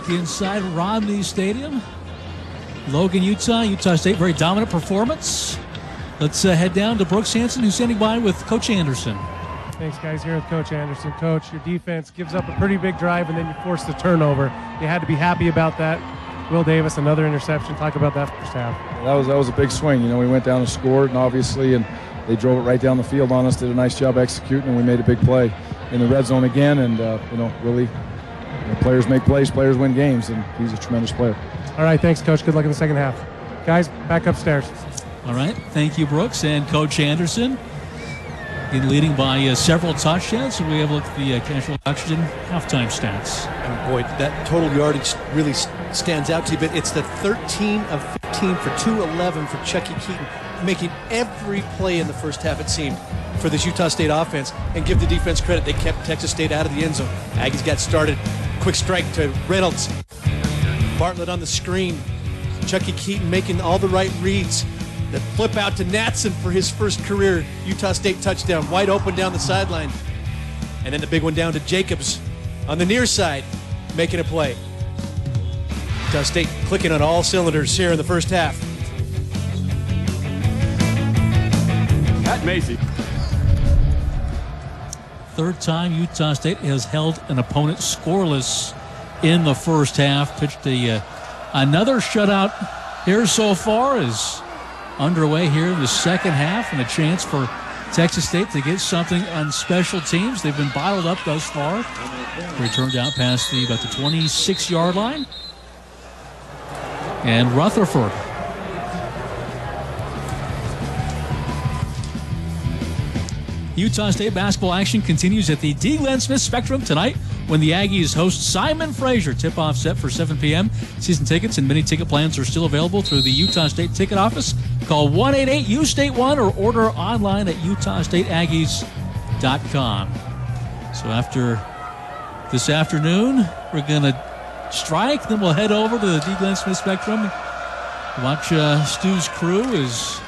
back inside Romney Stadium. Logan, Utah State, very dominant performance. Let's head down to Brooks Hansen, who's standing by with Coach Anderson. Thanks, guys. Here with Coach Anderson. Coach, your defense gives up a pretty big drive, and then you force the turnover. You had to be happy about that. Will Davis, another interception. Talk about that first half. That was a big swing. We went down and scored, and obviously, and they drove it right down the field on us, did a nice job executing, and we made a big play in the red zone again. And, really, players make plays, players win games, and he's a tremendous player. All right, thanks, Coach. Good luck in the second half. Guys, back upstairs. All right, thank you, Brooks, and Coach Anderson. Leading by several touchdowns. So we have a look at the Casual Oxygen halftime stats. And boy, that total yardage really stands out to you, but it's the 13 of 15 for 211 for Chucky Keaton, making every play in the first half, it seemed, for this Utah State offense. And give the defense credit, they kept Texas State out of the end zone. Aggies got started. Quick strike to Reynolds. Bartlett on the screen. Chucky Keaton making all the right reads. The flip out to Natson for his first career Utah State touchdown, wide open down the sideline. And then the big one down to Jacobs on the near side, making a play. Utah State clicking on all cylinders here in the first half. Pat Macy. Third time Utah State has held an opponent scoreless in the first half. Pitched another shutout here so far is underway here in the second half, and a chance for Texas State to get something on special teams. They've been bottled up thus far. Returned out past about the 26-yard line. And Rutherford. Utah State basketball action continues at the D. Glenn Smith Spectrum tonight when the Aggies host Simon Fraser. Tip-off set for 7 p.m. Season tickets and many ticket plans are still available through the Utah State ticket office. Call 1-888-U-STATE-1 or order online at utahstateaggies.com. So after this afternoon, we're going to strike. Then we'll head over to the D. Glenn Smith Spectrum. Watch Stu's crew is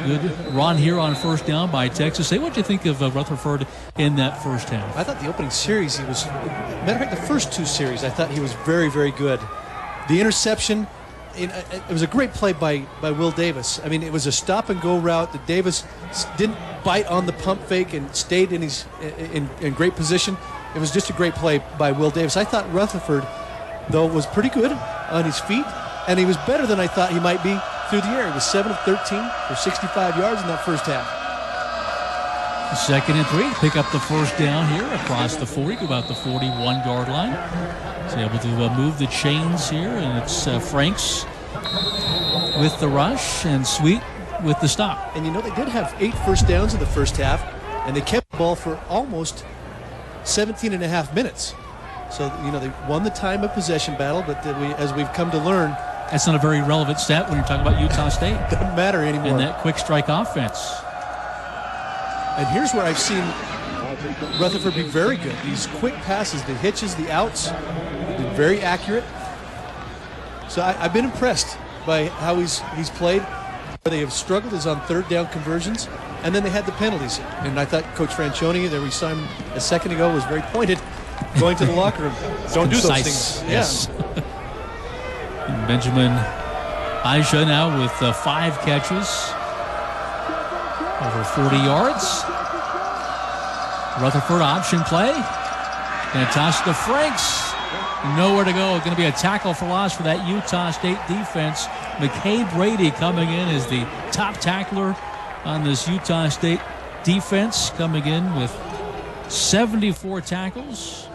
good run here on first down by Texas State. What do you think of Rutherford in that first half? I thought the opening series, he was, matter of fact, the first two series, I thought he was very, very good. The interception, it was a great play by Will Davis. I mean, it was a stop-and-go route that Davis didn't bite on the pump fake and stayed in his in great position. It was just a great play by Will Davis. I thought Rutherford, though, was pretty good on his feet, and he was better than I thought he might be through the air. He was 7 of 13 for 65 yards in that first half. 2nd and 3. Pick up the first down here across the 40 to about the 41-yard line. He's able to move the chains here, and it's Franks with the rush and Sweet with the stop. And they did have 8 first downs in the first half, and they kept the ball for almost 17 and a half minutes. So, they won the time of possession battle, but as we've come to learn, that's not a very relevant stat when you're talking about Utah State. Doesn't matter anymore. In that quick strike offense. And here's where I've seen Rutherford be very good. These quick passes, the hitches, the outs, been very accurate. So I've been impressed by how he's played. Where they have struggled is on third down conversions, and then they had the penalties. And I thought Coach Franchione, that we saw him a second ago, was very pointed going to the locker room. Don't do those things. Yes. Yeah. Benjamin Aisha now with 5 catches, over 40 yards. Rutherford option play. Going to toss to Franks. Nowhere to go. Going to be a tackle for loss for that Utah State defense. McKay Brady coming in as the top tackler on this Utah State defense, coming in with 74 tackles.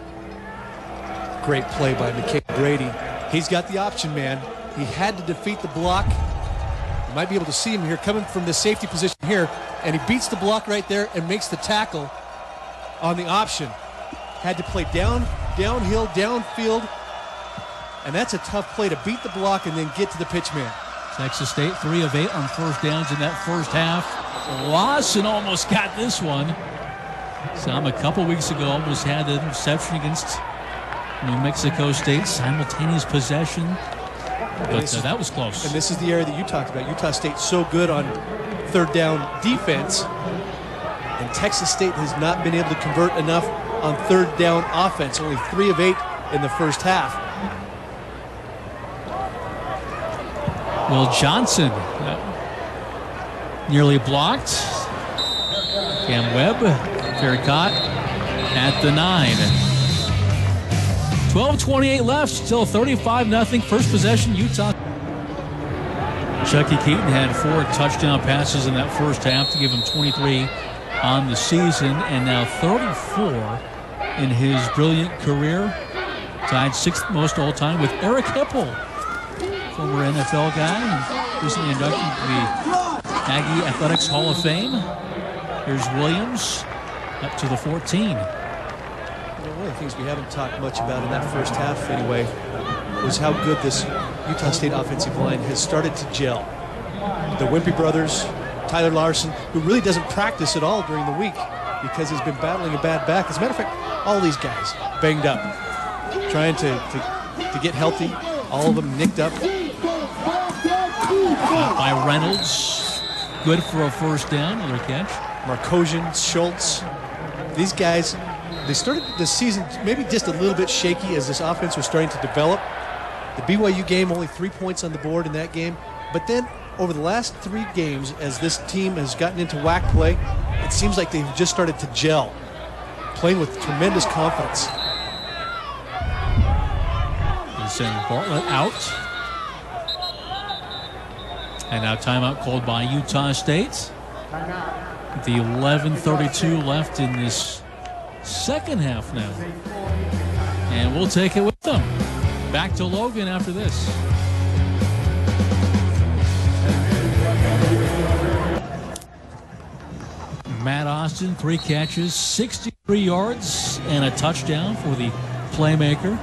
Great play by McKay Brady. He's got the option, man. He had to defeat the block. You might be able to see him here coming from the safety position here, and he beats the block right there and makes the tackle on the option. Had to play downhill, downfield, and that's a tough play to beat the block and then get to the pitch man. Texas State 3 of 8 on first downs in that first half. Lawson almost got this one. Sam a couple weeks ago almost had an interception against New Mexico State, simultaneous possession, but that was close. And this is the area that you talked about. Utah State's so good on third down defense, and Texas State has not been able to convert enough on third down offense. Only 3 of 8 in the first half. Will Johnson nearly blocked. Cam Webb, fair caught at the 9. 12:28 left, still 35-0. First possession, Utah. Chucky Keaton had 4 touchdown passes in that first half to give him 23 on the season, and now 34 in his brilliant career. Tied 6th most all time with Eric Hipple, former NFL guy, recently inducted to the Aggie Athletics Hall of Fame. Here's Williams up to the 14. One of the things we haven't talked much about in that first half anyway was how good this Utah State offensive line has started to gel. The Wimpy brothers, Tyler Larson, who really doesn't practice at all during the week because he's been battling a bad back. As a matter of fact, all these guys banged up, trying to get healthy, all of them nicked up. Caught by Reynolds, good for a first down, another catch. Markosian, Schultz, these guys, they started the season maybe just a little bit shaky as this offense was starting to develop. The BYU game, only 3 points on the board in that game. But then over the last 3 games, as this team has gotten into WAC play, it seems like they've just started to gel, playing with tremendous confidence. They send Bartlett out. And now timeout called by Utah State. The 11:32 left in this second half now. And we'll take it with them. Back to Logan after this. Matt Austin, 3 catches, 63 yards, and a touchdown for the playmaker.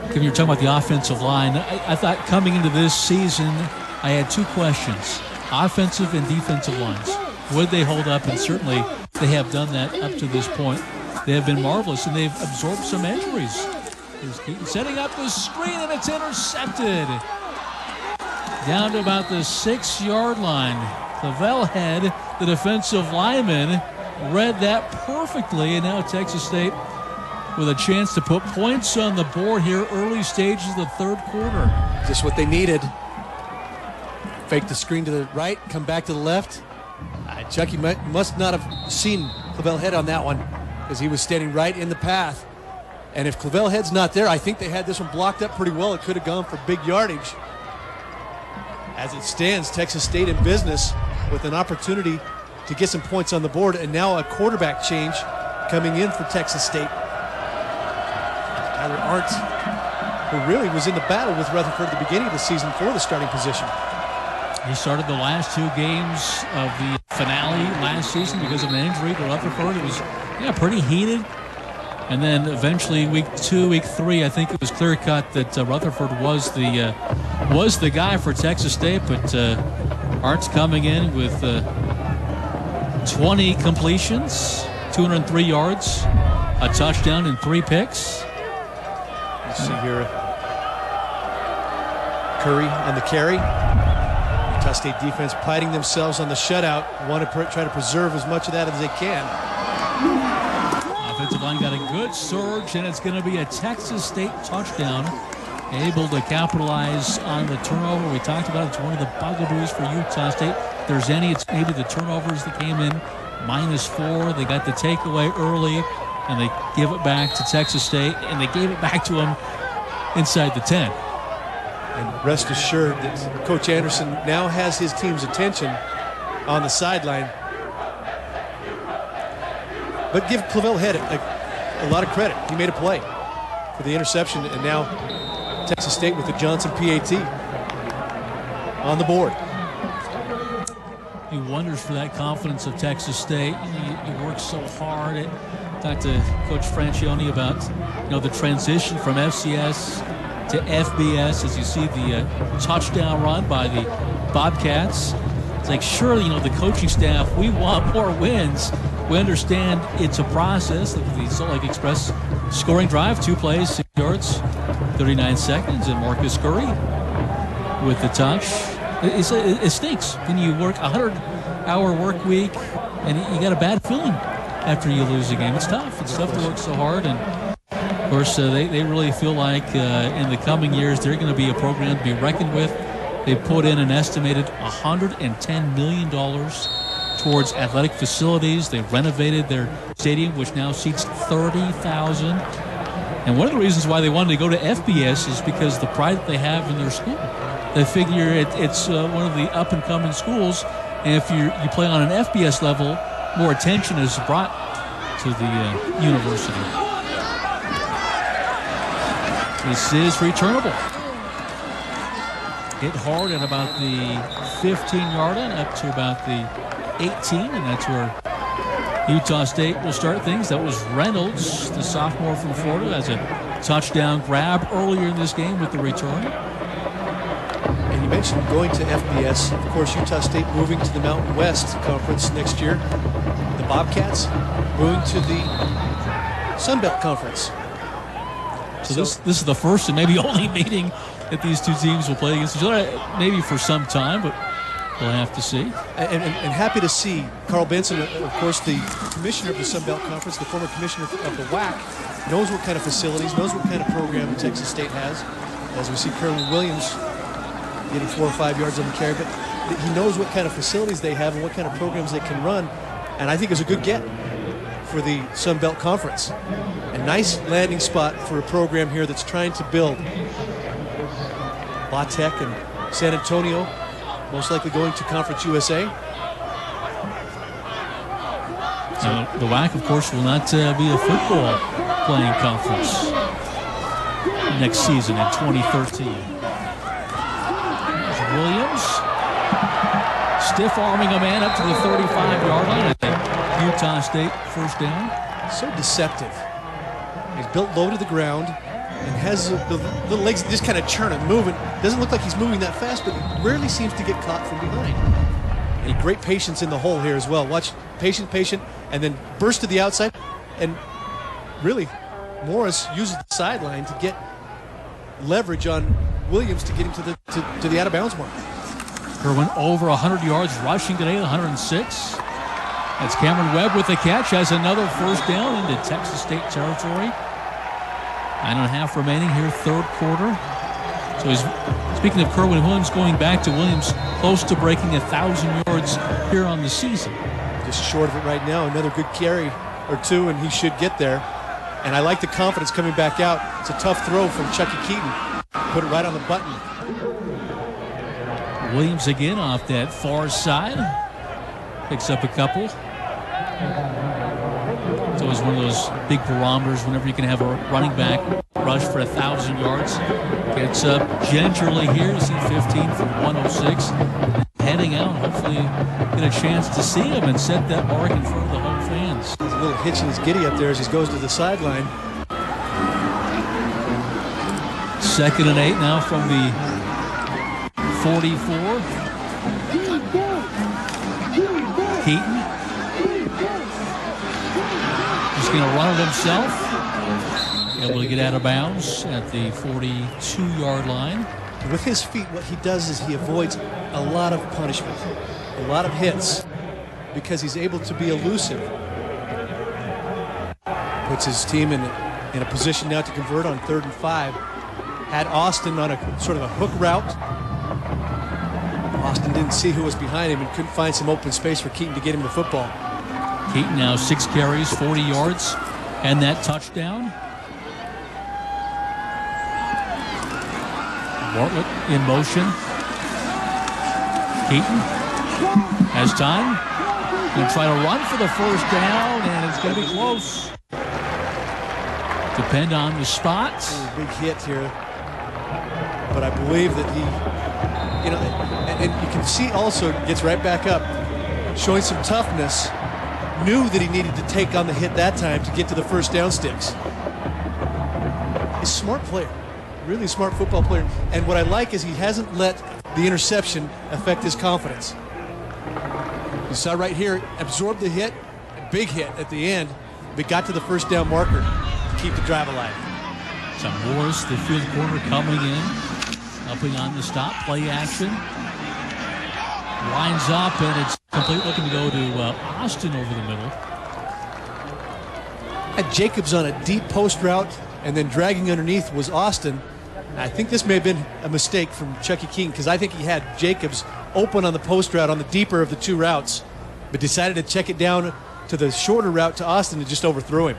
Kevin, you're talking about the offensive line. I thought coming into this season, I had 2 questions. Offensive and defensive lines. Would they hold up? And certainly they have done that up to this point. They have been marvelous, and they've absorbed some injuries. Here's Keaton setting up the screen, and it's intercepted. Down to about the 6-yard line. Clavel Head, the defensive lineman, read that perfectly, and now Texas State with a chance to put points on the board here early stages of the third quarter. Just what they needed. Fake the screen to the right, come back to the left. Chucky must not have seen Clavel Head on that one because he was standing right in the path. And if Clavel Head's not there, I think they had this one blocked up pretty well. It could have gone for big yardage. As it stands, Texas State in business with an opportunity to get some points on the board, and now a quarterback change coming in for Texas State. Tyler Arndt, who really was in the battle with Rutherford at the beginning of the season for the starting position. He started the last 2 games of the finale last season because of an injury to Rutherford. It was pretty heated. And then eventually week 2, week 3, I think it was clear cut that Rutherford was the guy for Texas State. But Art's coming in with 20 completions, 203 yards, a touchdown, and 3 picks. You see here Curry on the carry. Utah State defense priding themselves on the shutout. Want to try to preserve as much of that as they can. Offensive line got a good surge, and it's going to be a Texas State touchdown. Able to capitalize on the turnover. We talked about it's one of the bugaboos for Utah State. If there's any, it's maybe the turnovers that came in -4. They got the takeaway early, and they give it back to Texas State, and they gave it back to them inside the 10. And rest assured that Coach Anderson now has his team's attention on the sideline. But give Clavel Head a lot of credit. He made a play for the interception, and now Texas State with the Johnson PAT on the board. He wonders for that confidence of Texas State. You work so hard. Talked to Coach Francione about the transition from FCS to FBS as you see the touchdown run by the Bobcats. It's like, sure, the coaching staff, we want more wins. We understand it's a process. The Salt Lake Express scoring drive, 2 plays, 6 yards, 39 seconds, and Marcus Curry with the touch. It stinks when you work a 100-hour work week and you got a bad feeling after you lose a game. It's tough. It's tough to work so hard. And of course, they really feel like in the coming years they're going to be a program to be reckoned with. They put in an estimated $110 million towards athletic facilities. They renovated their stadium, which now seats 30,000. And one of the reasons why they wanted to go to FBS is because the pride that they have in their school. They figure it's one of the up-and-coming schools, and if you play on an FBS level, more attention is brought to the university. This is returnable. Hit hard at about the 15-yard line, up to about the 18, and that's where Utah State will start things. That was Reynolds, the sophomore from Florida, has a touchdown grab earlier in this game with the return. And you mentioned going to FBS. Of course, Utah State moving to the Mountain West Conference next year. The Bobcats moving to the Sun Belt Conference. So this is the first and maybe only meeting that these two teams will play against each other, maybe for some time, but we'll have to see. And happy to see Carl Benson, of course, the commissioner of the Sun Belt Conference, the former commissioner of the WAC, knows what kind of facilities, knows what kind of program Texas State has. As we see Kerwin Williams getting 4 or 5 yards on the carry, but he knows what kind of facilities they have and what kind of programs they can run. And I think it's a good get for the Sun Belt Conference. A nice landing spot for a program here that's trying to build. La Tech and San Antonio most likely going to Conference USA. The WAC, of course, will not be a football playing conference next season in 2013. There's Williams stiff arming a man up to the 35-yard line at Utah State first down. So deceptive. He's built low to the ground and has the little legs just kind of churning, moving. Doesn't look like he's moving that fast, but rarely seems to get caught from behind. And great patience in the hole here as well. Watch, patient, and then burst to the outside. And really, Morris uses the sideline to get leverage on Williams to get him to the out-of-bounds mark. Kerwin over 100 yards rushing today, 106. That's Cameron Webb with the catch, has another first down into Texas State territory. 9.5 remaining here, third quarter. So he's, speaking of Kerwin Williams, going back to Williams, close to breaking 1,000 yards here on the season. Just short of it right now. Another good carry or two, and he should get there. And I like the confidence coming back out. It's a tough throw from Chucky Keaton. Put it right on the button. Williams again off that far side. Picks up a couple. It's always one of those big barometers whenever you can have a running back rush for 1,000 yards. Gets up gingerly here. You see 15 from 106. Heading out, hopefully get a chance to see him and set that mark in front of the home fans. There's a little hitch in his giddy up there as he goes to the sideline. 2nd and 8 now from the 44. Keaton. He's going to run it himself. Able to get out of bounds at the 42-yard line. With his feet, what he does is he avoids a lot of punishment, a lot of hits, because he's able to be elusive. Puts his team in a position now to convert on 3rd and 5. Had Austin on a sort of a hook route. Austin didn't see who was behind him and couldn't find some open space for Keaton to get him the football. Keaton now 6 carries, 40 yards, and that touchdown. Bartlett in motion. Keaton has time. Going to try to run for the first down, and it's going to be close. Depend on the spot. Big hit here. But I believe that he, and you can see also gets right back up, showing some toughness. Knew that he needed to take on the hit that time to get to the first down sticks. He's a smart player. Really smart football player. And what I like is he hasn't let the interception affect his confidence. You saw right here, absorbed the hit, a big hit at the end, but got to the first down marker to keep the drive alive. So Morris, the field corner, coming in, helping on the stop, play action. Lines up, and it's complete, looking to go to Austin over the middle. Had Jacobs on a deep post route, and then dragging underneath was Austin. I think this may have been a mistake from Chucky Keaton because I think he had Jacobs open on the post route on the deeper of the two routes, but decided to check it down to the shorter route to Austin and just overthrew him.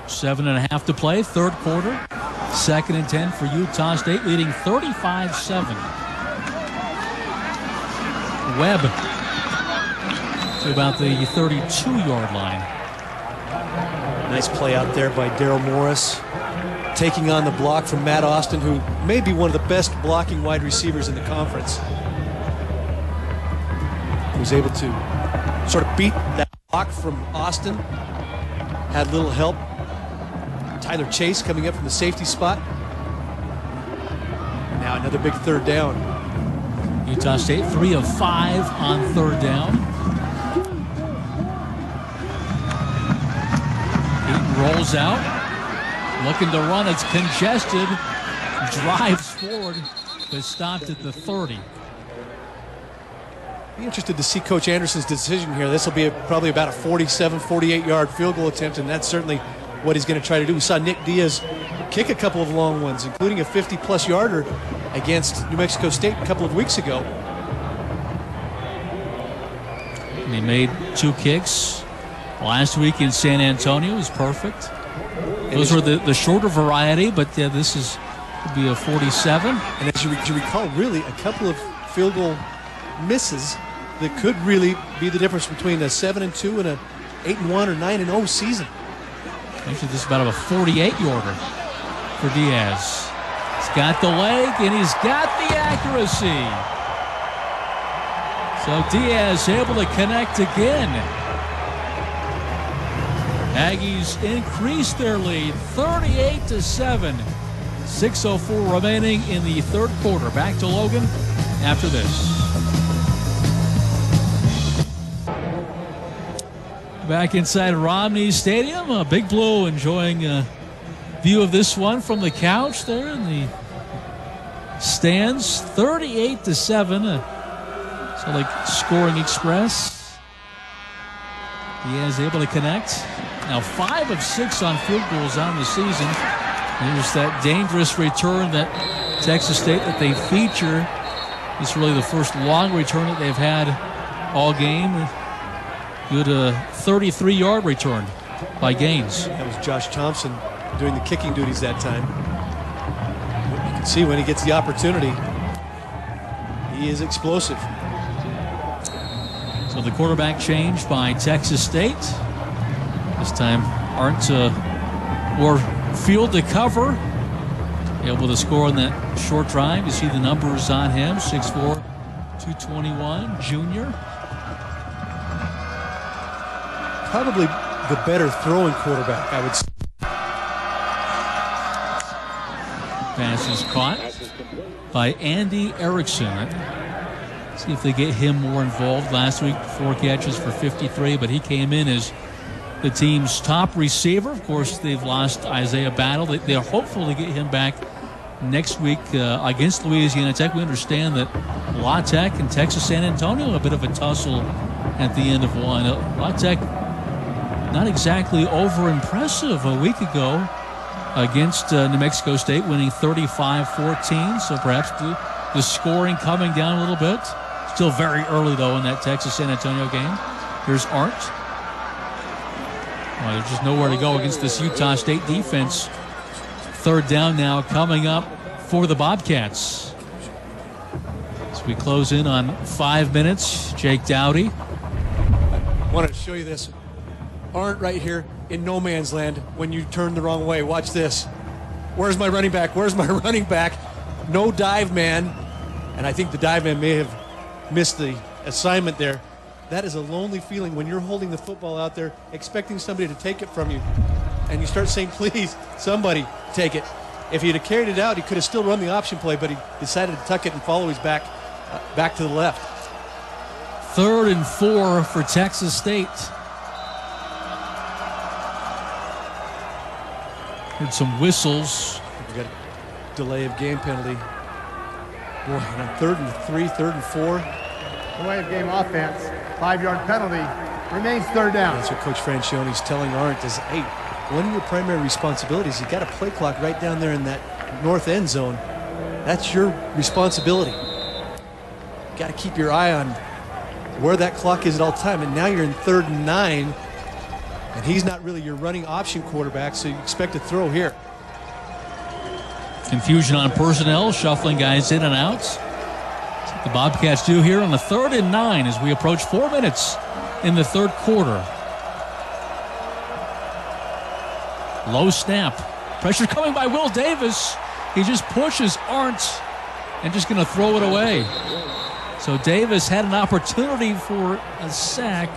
7.5 to play, third quarter. 2nd and 10 for Utah State, leading 35-7. Webb to about the 32-yard line. Nice play out there by Daryl Morris, taking on the block from Matt Austin, who may be one of the best blocking wide receivers in the conference. He was able to sort of beat that block from Austin. Had little help. Tyler Chase coming up from the safety spot. Now another big third down. Utah State 3 of 5 on third down. Keaton rolls out, looking to run. It's congested. Drives forward, but stopped at the 30. Be interested to see Coach Anderson's decision here. This will be probably about a 47, 48-yard field goal attempt, and that's certainly what he's going to try to do. We saw Nick Diaz kick a couple of long ones, including a 50-plus yarder against New Mexico State a couple of weeks ago. And he made 2 kicks last week in San Antonio. It was perfect. Those were the shorter variety, but this could be a 47. And as you recall, really a couple of field goal misses that could really be the difference between a 7-2 and a 8-1 or 9-0 season. Actually, this is about a 48-yarder for Diaz. He's got the leg, and he's got the accuracy. So Diaz able to connect again. Aggies increase their lead, 38-7. 6:04 remaining in the third quarter. Back to Logan after this. Back inside Romney Stadium, Big Blue enjoying a view of this one from the couch there in the stands. 38-7. So like scoring express. Diaz able to connect. Now 5 of 6 on field goals on the season. There's that dangerous return that Texas State that they feature. It's really the first long return that they've had all game. Good 33-yard return by Gaines. That was Josh Thompson doing the kicking duties that time. You can see when he gets the opportunity, he is explosive. So the quarterback change by Texas State. This time Arndt or field to cover. Able to score on that short drive. You see the numbers on him. 6'4", 221, junior. Probably the better throwing quarterback, I would say. Pass is caught by Andy Erickson. See if they get him more involved. Last week, 4 catches for 53, but he came in as the team's top receiver. Of course, they've lost Isaiah Battle. They're hopeful to get him back next week against Louisiana Tech. We understand that La Tech and Texas San Antonio, a bit of a tussle at the end of one. La Tech not exactly over-impressive a week ago against New Mexico State, winning 35-14. So perhaps the scoring coming down a little bit. Still very early, though, in that Texas San Antonio game. Here's Arndt. Well, there's just nowhere to go against this Utah State defense. Third down now coming up for the Bobcats. As we close in on 5 minutes, Jake Dowdy. I wanted to show you this. Arndt right here in no man's land when you turn the wrong way. Watch this. Where's my running back? Where's my running back? No dive man. And I think the dive man may have missed the assignment there. That is a lonely feeling when you're holding the football out there, expecting somebody to take it from you. And you start saying, please, somebody take it. If he'd have carried it out, he could have still run the option play, but he decided to tuck it and follow his back to the left. 3rd and 4 for Texas State. Heard some whistles. We got a delay of game penalty. Boy, on 3rd and 3, 3rd and 4. Delay of game offense, 5-yard penalty, remains 3rd down. That's what Coach Franchione's telling Arndt is, hey, one of your primary responsibilities, you've got a play clock right down there in that north end zone. That's your responsibility. You've got to keep your eye on where that clock is at all time. And now you're in 3rd and 9, and he's not really your running option quarterback, so you expect to throw here. Confusion on personnel, shuffling guys in and out. That's what the Bobcats do here on the 3rd and 9 as we approach 4 minutes in the 3rd quarter. Low snap. Pressure coming by Will Davis. He just pushes Arndt and just going to throw it away. So Davis had an opportunity for a sack.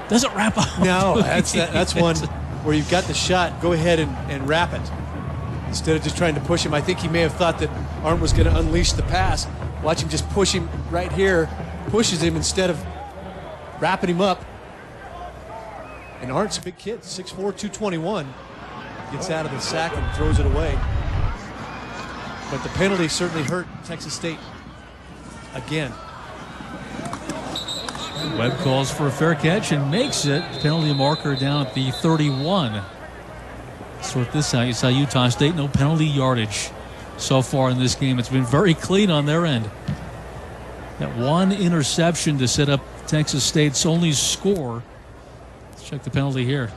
Doesn't wrap up. No, that's one where you've got the shot. Go ahead and wrap it. Instead of just trying to push him. I think he may have thought that Arndt was going to unleash the pass. Watch him just push him right here. Pushes him instead of wrapping him up. And Arndt's a big kid, 6'4", 221. Gets out of the sack and throws it away. But the penalty certainly hurt Texas State again. Webb calls for a fair catch and makes it. Penalty marker down at the 31. Sort this out. You saw Utah State, no penalty yardage so far in this game. It's been very clean on their end. That one interception to set up Texas State's only score. Let's check the penalty here.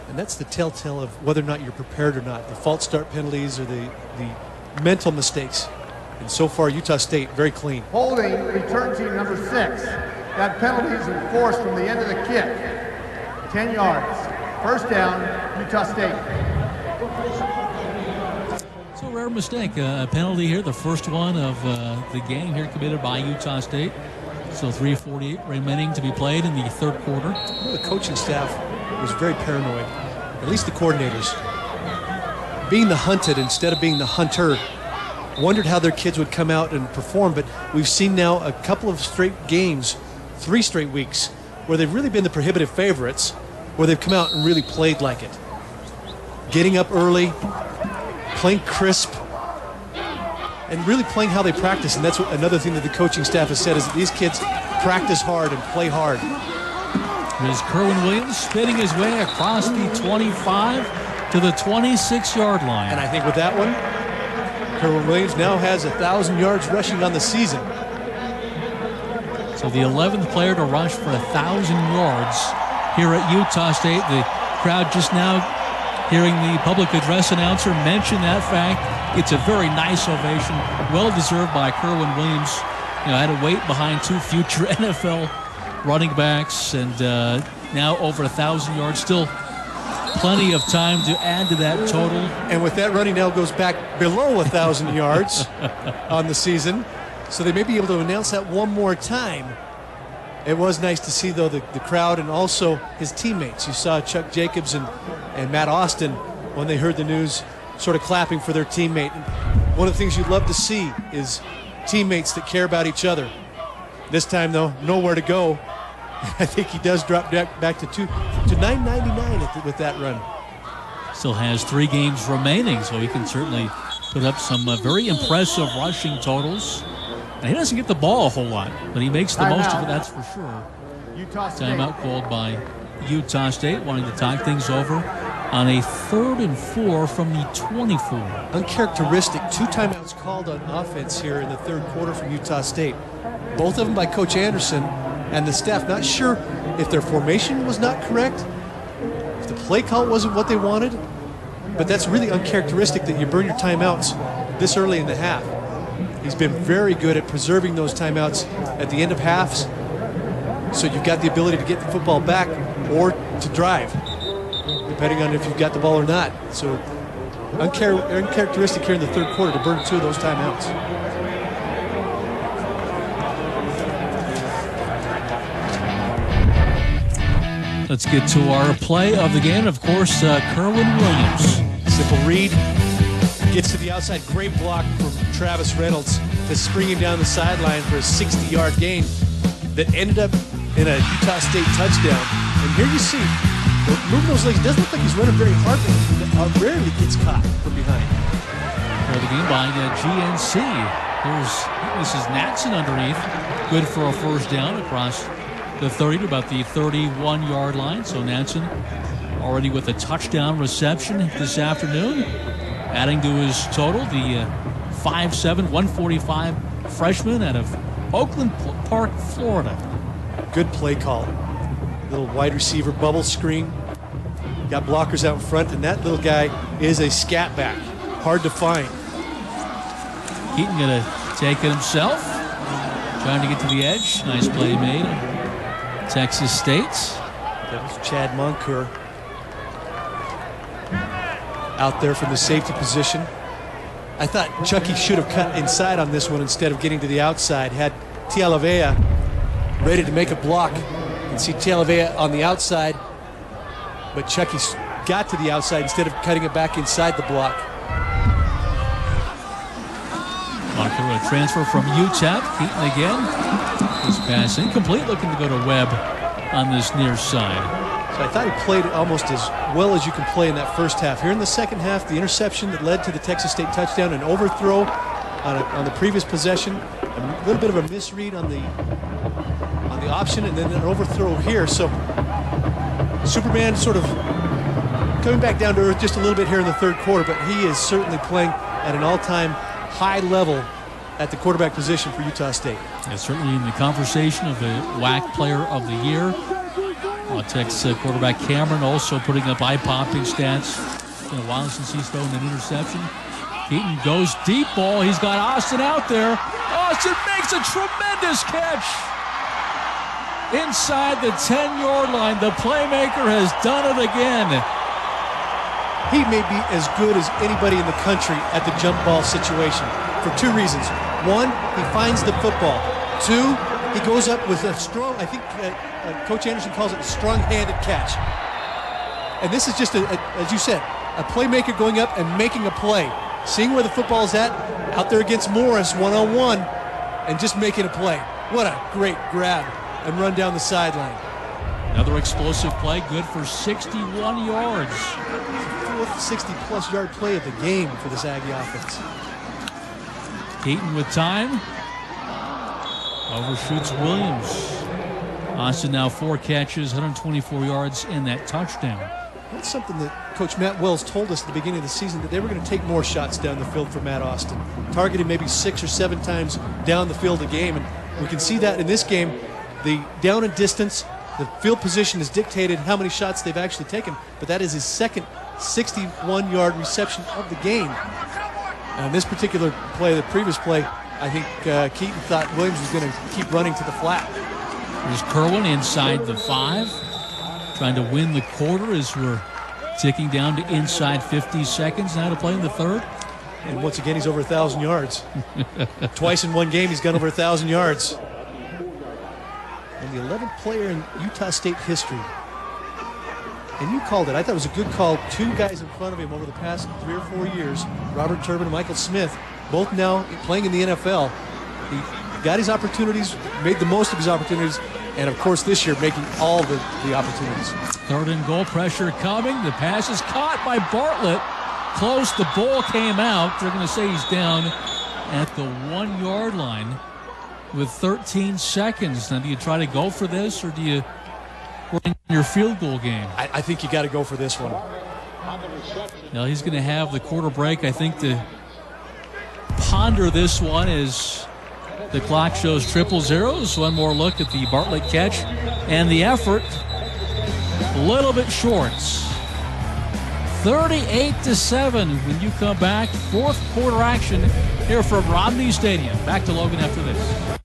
And that's the telltale of whether or not you're prepared or not. The false start penalties or the mental mistakes. And so far, Utah State, very clean. Holding return team number 6. That penalty is enforced from the end of the kick. 10 yards. First down, Utah State. It's a rare mistake. A penalty here, the first one of the game here committed by Utah State. So 3:48 remaining to be played in the 3rd quarter. The coaching staff was very paranoid, at least the coordinators. Being the hunted instead of being the hunter. Wondered how their kids would come out and perform, but we've seen now a couple of straight games, 3 straight weeks, where they've really been the prohibitive favorites, where they've come out and really played like it. Getting up early, playing crisp, and really playing how they practice. And that's another thing that the coaching staff has said is that these kids practice hard and play hard. There's Kerwin Williams spinning his way across the 25 to the 26-yard line. And I think with that one, Kerwin Williams now has 1,000 yards rushing on the season. So the 11th player to rush for 1,000 yards here at Utah State. The crowd just now hearing the public address announcer mention that fact. It's a very nice ovation, well-deserved by Kerwin Williams. You know, had to wait behind 2 future NFL running backs, and now over 1,000 yards. Still plenty of time to add to that total. And with that running now goes back below 1,000 yards on the season. So they may be able to announce that one more time. It was nice to see, though, the crowd and also his teammates. You saw Chuck Jacobs and Matt Austin, when they heard the news, sort of clapping for their teammate. And one of the things you'd love to see is teammates that care about each other. This time, though, nowhere to go. I think he does drop back to 999 with that run. Still has 3 games remaining, so he can certainly put up some very impressive rushing totals. And he doesn't get the ball a whole lot, but he makes the most of it, that's for sure. Timeout called by Utah State, wanting to talk things over on a 3rd and 4 from the 24. Uncharacteristic 2 timeouts called on offense here in the 3rd quarter from Utah State. Both of them by Coach Anderson and the staff. Not sure if their formation was not correct, if the play call wasn't what they wanted, but that's really uncharacteristic that you burn your timeouts this early in the half. He's been very good at preserving those timeouts at the end of halves, so you've got the ability to get the football back or to drive, depending on if you've got the ball or not. So uncharacteristic here in the 3rd quarter to burn 2 of those timeouts. Let's get to our play of the game. Of course, Kerwin Williams. Simple read. Gets to the outside. Great block from Travis Reynolds to spring him down the sideline for a 60-yard gain that ended up in a Utah State touchdown. And here you see, moving those legs, it doesn't look like he's running very hard, but rarely gets caught from behind. of the game by GNC. This is Natson underneath. Good for a first down across the 30 to about the 31-yard line. So Natson already with a touchdown reception this afternoon, adding to his total. The 5'7", 145 freshman out of Oakland Park, Florida. Good play call. Little wide receiver bubble screen. Got blockers out in front, and that little guy is a scat back. Hard to find. Keaton going to take it himself. Trying to get to the edge. Nice play made. Texas State. That was Chad Moncoeur out there from the safety position. I thought Chucky should have cut inside on this one instead of getting to the outside. Had Tialavea ready to make a block. You can see Tialavea on the outside, but Chucky got to the outside instead of cutting it back inside the block. Moncoeur, a transfer from UTEP. Keaton again. This pass incomplete, looking to go to Webb on this near side. So I thought he played almost as well as you can play in that first half. Here in the second half, the interception that led to the Texas State touchdown, an overthrow on the previous possession, a little bit of a misread on the option, and then an overthrow here. So Superman sort of coming back down to earth just a little bit here in the third quarter, but he is certainly playing at an all-time high level at the quarterback position for Utah State. Yeah, certainly in the conversation of the WAC Player of the Year. Texas quarterback Cameron also putting up eye-popping stats. It's been a while since he's thrown an interception. Keaton goes deep ball. He's got Austin out there. Austin makes a tremendous catch inside the 10-yard line. The playmaker has done it again. He may be as good as anybody in the country at the jump ball situation for two reasons. One, he finds the football. Two, he goes up with a strong, I think Coach Anderson calls it a strong-handed catch. And this is just, as you said, a playmaker going up and making a play. Seeing where the football's at, out there against Morris one-on-one, and just making a play. What a great grab and run down the sideline. Another explosive play, good for 61 yards. Fourth 60-plus yard play of the game for this Aggie offense. Keaton with time. Overshoots Williams. Austin now 4 catches, 124 yards in that touchdown. That's something that Coach Matt Wells told us at the beginning of the season, that they were going to take more shots down the field for Matt Austin. Targeted maybe 6 or 7 times down the field a game. And we can see that in this game. The down and distance, the field position has dictated how many shots they've actually taken. But that is his second 61-yard reception of the game. And this particular play, the previous play, I think Keaton thought Williams was going to keep running to the flat. There's Kerwin inside the 5, trying to win the quarter as we're ticking down to inside 50 seconds now to play in the third. And once again, he's over 1,000 yards. Twice in one game, he's gone over 1,000 yards. And the 11th player in Utah State history. And you called it. I thought it was a good call. 2 guys in front of him over the past 3 or 4 years, Robert Turbin and Michael Smith, both now playing in the NFL. He got his opportunities, made the most of his opportunities, and of course this year making all the opportunities. Third and goal, pressure coming. The pass is caught by Bartlett. Close, the ball came out. They're going to say he's down at the 1-yard line with 13 seconds. Now, do you try to go for this, or do you work in your field goal game? I think you got to go for this one. Now, he's going to have the quarter break, I think, to ponder this one as the clock shows triple zeros. One more look at the Bartlett catch and the effort. A little bit short. 38-7 when you come back. Fourth quarter action here from Romney Stadium. Back to Logan after this.